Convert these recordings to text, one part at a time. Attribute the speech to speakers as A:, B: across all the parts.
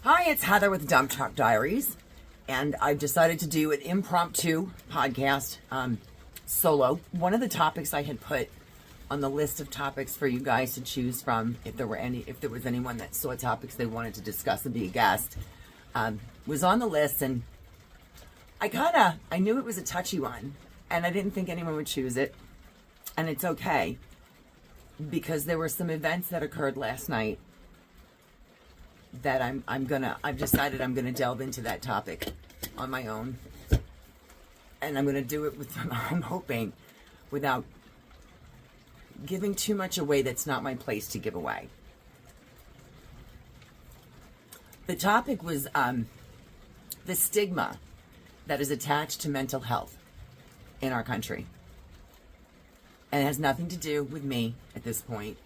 A: Hi, it's Heather with Dump Truck Diaries, and I've decided to do an impromptu podcast solo. One of the topics I had put on the list of topics for you guys to choose from, if there was anyone that saw topics they wanted to discuss and be a guest, was on the list, and I knew it was a touchy one, and I didn't think anyone would choose it, and it's okay, because there were some events that occurred last night that I've decided I'm gonna delve into that topic on my own, and I'm gonna do it with, I'm hoping, without giving too much away that's not my place to give away. The topic was the stigma that is attached to mental health in our country, and it has nothing to do with me at this point.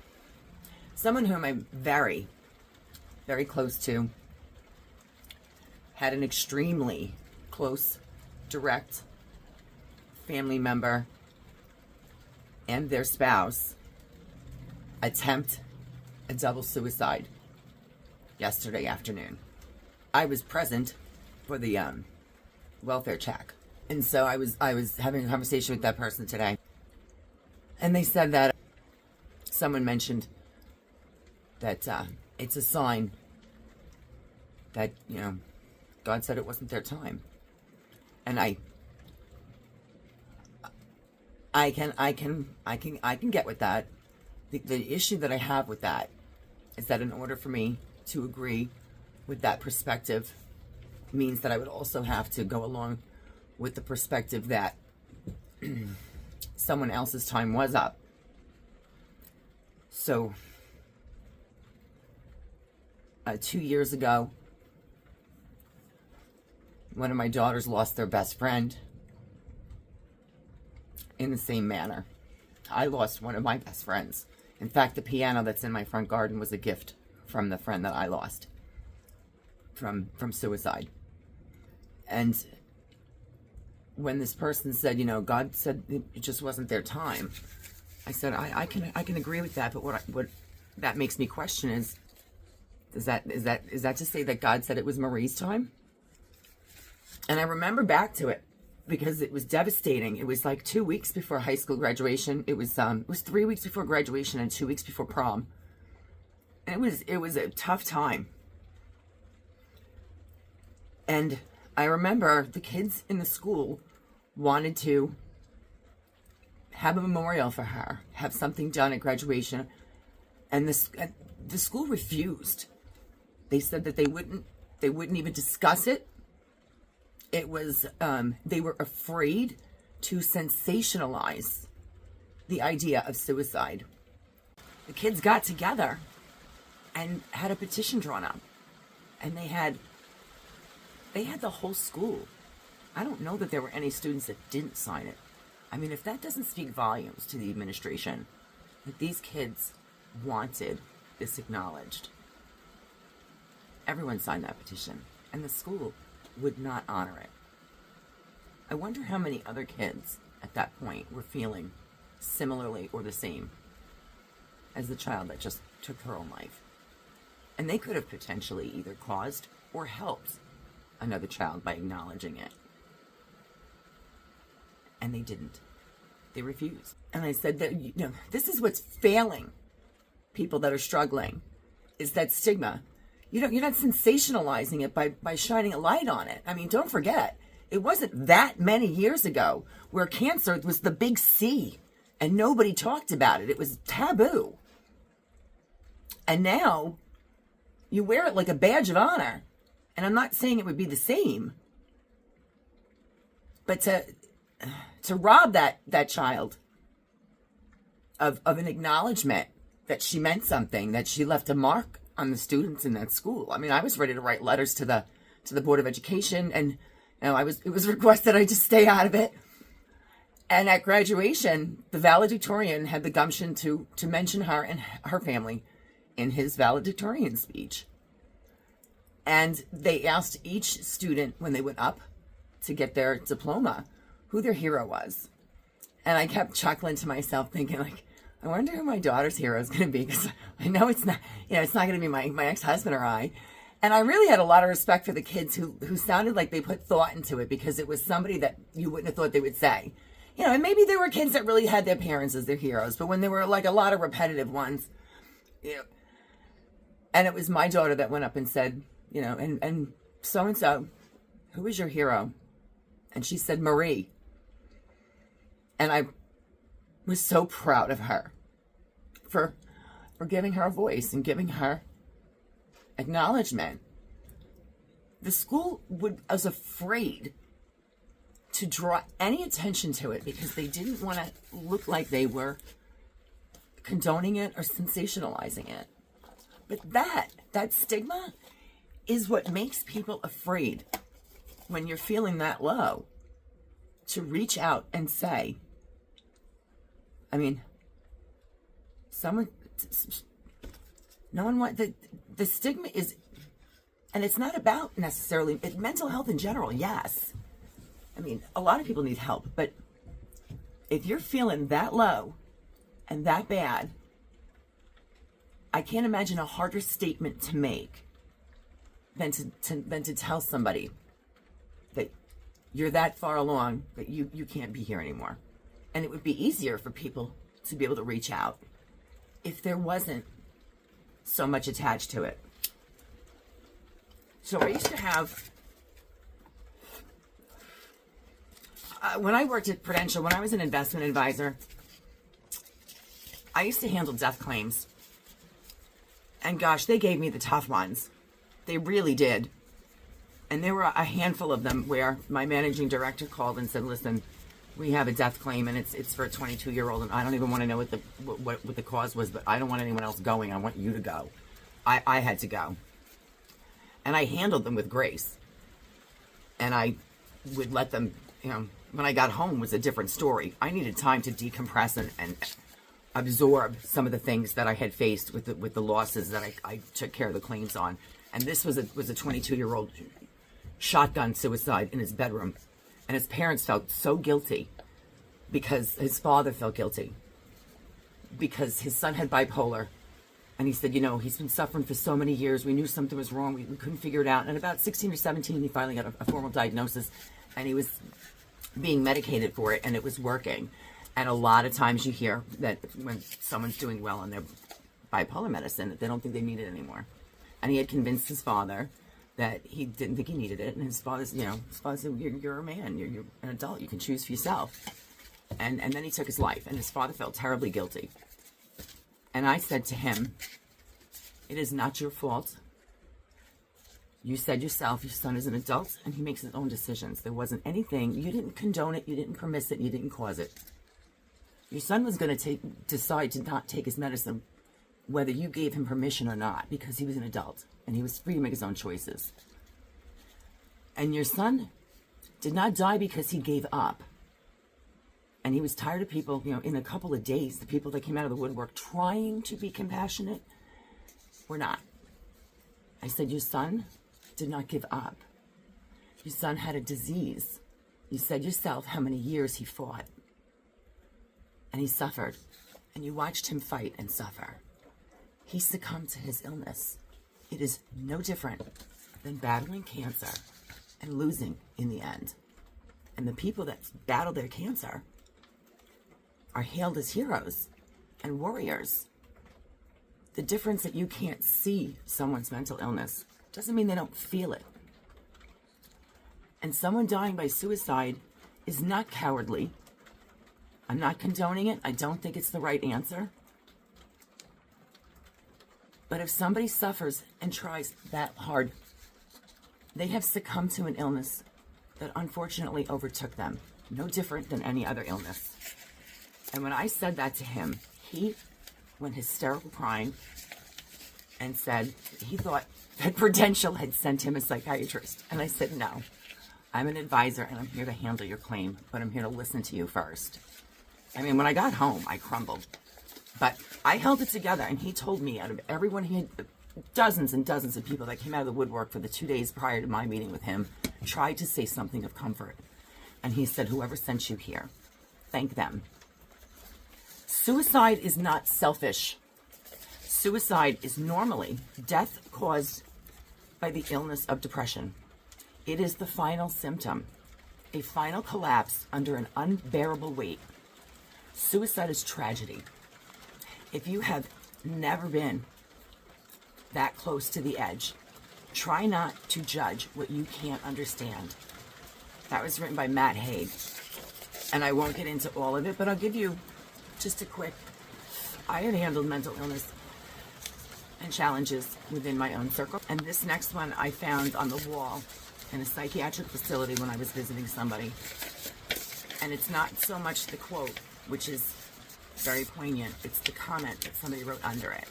A: Someone whom I'm very close to, had an extremely close, direct family member and their spouse attempt a double suicide yesterday afternoon. I was present for the welfare check, and so I was having a conversation with that person today, and they said that someone mentioned that it's a sign that, God said it wasn't their time. And I can get with that. The issue that I have with that is that in order for me to agree with that perspective means that I would also have to go along with the perspective that someone else's time was up. So 2 years ago, one of my daughters lost their best friend in the same manner. I lost one of my best friends. In fact, the piano that's in my front garden was a gift from the friend that I lost from suicide. And when this person said, God said it just wasn't their time, I said, I can agree with that, but what that makes me question is that to say that God said it was Marie's time? And I remember back to it because it was devastating. It was like 2 weeks before high school graduation. It was 3 weeks before graduation and 2 weeks before prom. And it was a tough time. And I remember the kids in the school wanted to have a memorial for her, have something done at graduation, and the school refused. They said that they wouldn't even discuss it. It was, they were afraid to sensationalize the idea of suicide. The kids got together and had a petition drawn up, and they had the whole school. I don't know that there were any students that didn't sign it. I mean, if that doesn't speak volumes to the administration, that these kids wanted this acknowledged. Everyone signed that petition, and the school would not honor it. I wonder how many other kids at that point were feeling similarly or the same as the child that just took her own life. And they could have potentially either caused or helped another child by acknowledging it. And they didn't. They refused. And I said that, this is what's failing people that are struggling, is that stigma. You're not sensationalizing it by shining a light on it. I mean, don't forget, it wasn't that many years ago where cancer was the big C and nobody talked about it. It was taboo. And now you wear it like a badge of honor. And I'm not saying it would be the same, but to rob that child of an acknowledgement that she meant something, that she left a mark on the students in that school. I mean, I was ready to write letters to the Board of Education, and it was requested I just stay out of it. And at graduation, the valedictorian had the gumption to mention her and her family in his valedictorian speech. And they asked each student when they went up to get their diploma who their hero was. And I kept chuckling to myself, thinking, like, I wonder who my daughter's hero is going to be, because I know it's not going to be my ex-husband or I. And I really had a lot of respect for the kids who sounded like they put thought into it, because it was somebody that you wouldn't have thought they would say. You know, and maybe there were kids that really had their parents as their heroes, but when there were like a lot of repetitive ones, you know, and it was my daughter that went up and said, you know, and so, who is your hero? And she said, Marie. And I was so proud of her for giving her a voice and giving her acknowledgement. The school was afraid to draw any attention to it because they didn't want to look like they were condoning it or sensationalizing it. But that stigma is what makes people afraid when you're feeling that low to reach out and say, I mean, no one wants, the stigma is, and it's not about necessarily, mental health in general, yes. I mean, a lot of people need help, but if you're feeling that low and that bad, I can't imagine a harder statement to make than to tell somebody that you're that far along that you can't be here anymore. And it would be easier for people to be able to reach out if there wasn't so much attached to it. So I used to have, when I worked at Prudential, when I was an investment advisor, I used to handle death claims. And gosh, they gave me the tough ones. They really did. And there were a handful of them where my managing director called and said, listen, we have a death claim and it's for a 22-year-old and I don't even want to know what the cause was, but I don't want anyone else going. I want you to go. I had to go. And I handled them with grace. And I would let them, you know, when I got home was a different story. I needed time to decompress and absorb some of the things that I had faced with the losses that I took care of the claims on. And this was a 22-year-old shotgun suicide in his bedroom. And his parents felt so guilty because his father felt guilty because his son had bipolar. And he said, you know, he's been suffering for so many years. We knew something was wrong. We couldn't figure it out. And about 16 or 17, he finally got a formal diagnosis. And he was being medicated for it, and it was working. And a lot of times you hear that when someone's doing well on their bipolar medicine, they don't think they need it anymore. And he had convinced his father that he didn't think he needed it. And his father said, you're a man, you're an adult, you can choose for yourself. And then he took his life, and his father felt terribly guilty. And I said to him, it is not your fault. You said yourself, your son is an adult, and he makes his own decisions. There wasn't anything, you didn't condone it, you didn't permit it, you didn't cause it. Your son was going to decide to not take his medicine, whether you gave him permission or not, because he was an adult and he was free to make his own choices. And your son did not die because he gave up. And he was tired of people, you know, in a couple of days, the people that came out of the woodwork trying to be compassionate were not. I said, your son did not give up. Your son had a disease. You said yourself how many years he fought. And he suffered. And you watched him fight and suffer. He succumbed to his illness. It is no different than battling cancer and losing in the end. And the people that battle their cancer are hailed as heroes and warriors. The difference that you can't see someone's mental illness doesn't mean they don't feel it. And someone dying by suicide is not cowardly. I'm not condoning it. I don't think it's the right answer. But if somebody suffers and tries that hard, they have succumbed to an illness that unfortunately overtook them. No different than any other illness. And when I said that to him, he went hysterical crying and said he thought that Prudential had sent him a psychiatrist. And I said, no, I'm an advisor and I'm here to handle your claim, but I'm here to listen to you first. I mean, when I got home, I crumbled. But I held it together, and he told me, out of everyone, he had dozens and dozens of people that came out of the woodwork for the 2 days prior to my meeting with him, tried to say something of comfort. And he said, whoever sent you here, thank them. Suicide is not selfish. Suicide is normally death caused by the illness of depression. It is the final symptom, a final collapse under an unbearable weight. Suicide is tragedy. If you have never been that close to the edge, try not to judge what you can't understand. That was written by Matt Haig. And I won't get into all of it, but I'll give you just a quick. I have handled mental illness and challenges within my own circle. And this next one I found on the wall in a psychiatric facility when I was visiting somebody. And it's not so much the quote, which is very poignant. It's the comment that somebody wrote under it.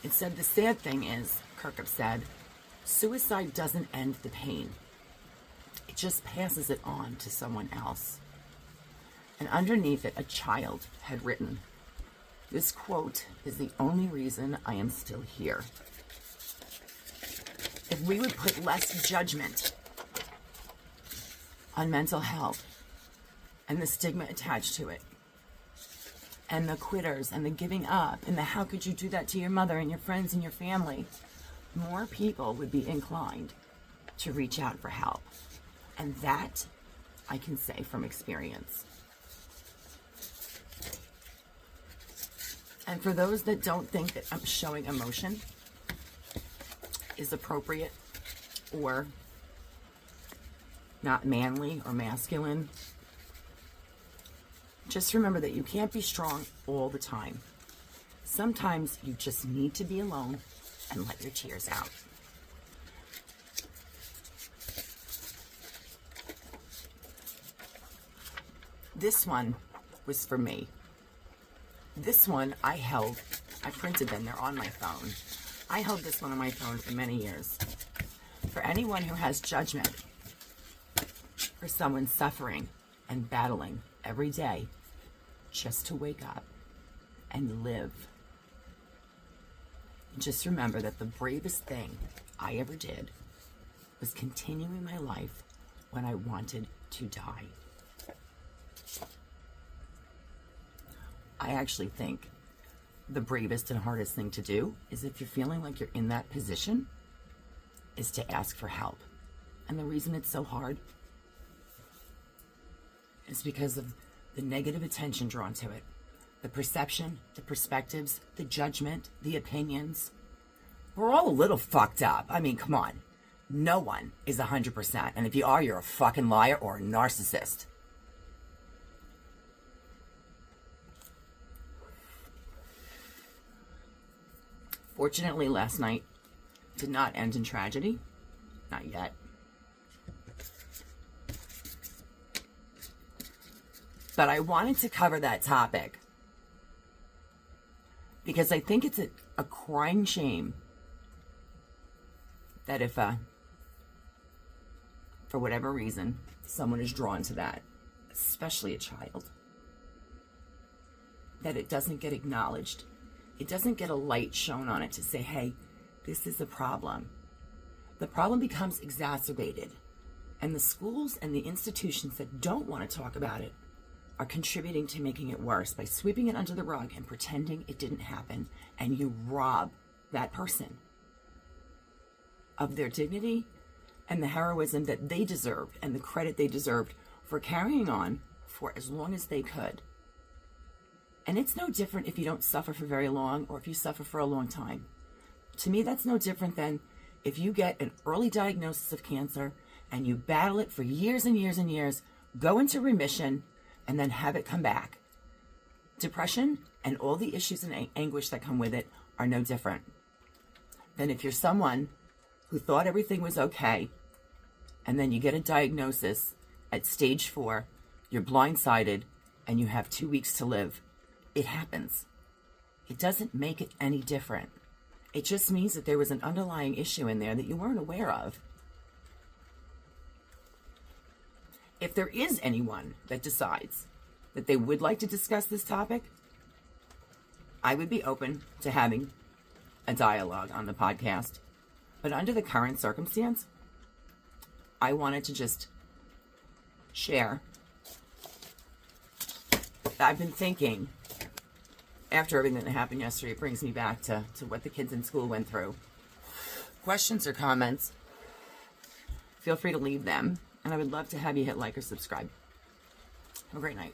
A: It said, "The sad thing is," Kirkup said, "suicide doesn't end the pain. It just passes it on to someone else." And underneath it, a child had written, "This quote is the only reason I am still here." If we would put less judgment on mental health and the stigma attached to it, and the quitters and the giving up and the how could you do that to your mother and your friends and your family, more people would be inclined to reach out for help. And that I can say from experience. And for those that don't think that I'm showing emotion is appropriate or not manly or masculine, just remember that you can't be strong all the time. Sometimes you just need to be alone and let your tears out. This one was for me. This one I printed them, they're on my phone. I held this one on my phone for many years. For anyone who has judgment for someone suffering and battling every day just to wake up and live, just remember that the bravest thing I ever did was continuing my life when I wanted to die. I actually think the bravest and hardest thing to do is, if you're feeling like you're in that position, is to ask for help. And the reason it's so hard is because of the negative attention drawn to it. The perception, the perspectives, the judgment, the opinions. We're all a little fucked up. I mean, come on. No one is 100%. And if you are, you're a fucking liar or a narcissist. Fortunately, last night did not end in tragedy. Not yet. But I wanted to cover that topic because I think it's a crying shame that if, for whatever reason, someone is drawn to that, especially a child, that it doesn't get acknowledged. It doesn't get a light shown on it to say, hey, this is a problem. The problem becomes exacerbated. And the schools and the institutions that don't want to talk about it are contributing to making it worse by sweeping it under the rug and pretending it didn't happen. And you rob that person of their dignity and the heroism that they deserved and the credit they deserved for carrying on for as long as they could. And it's no different if you don't suffer for very long or if you suffer for a long time. To me, that's no different than if you get an early diagnosis of cancer and you battle it for years and years and years, go into remission, and then have it come back. Depression and all the issues and anguish that come with it are no different than if you're someone who thought everything was okay, and then you get a diagnosis at stage 4, you're blindsided, and you have 2 weeks to live. It happens. It doesn't make it any different. It just means that there was an underlying issue in there that you weren't aware of. If there is anyone that decides that they would like to discuss this topic, I would be open to having a dialogue on the podcast. But under the current circumstance, I wanted to just share that I've been thinking, after everything that happened yesterday, it brings me back to what the kids in school went through. questions or comments, feel free to leave them. And I would love to have you hit like or subscribe. Have a great night.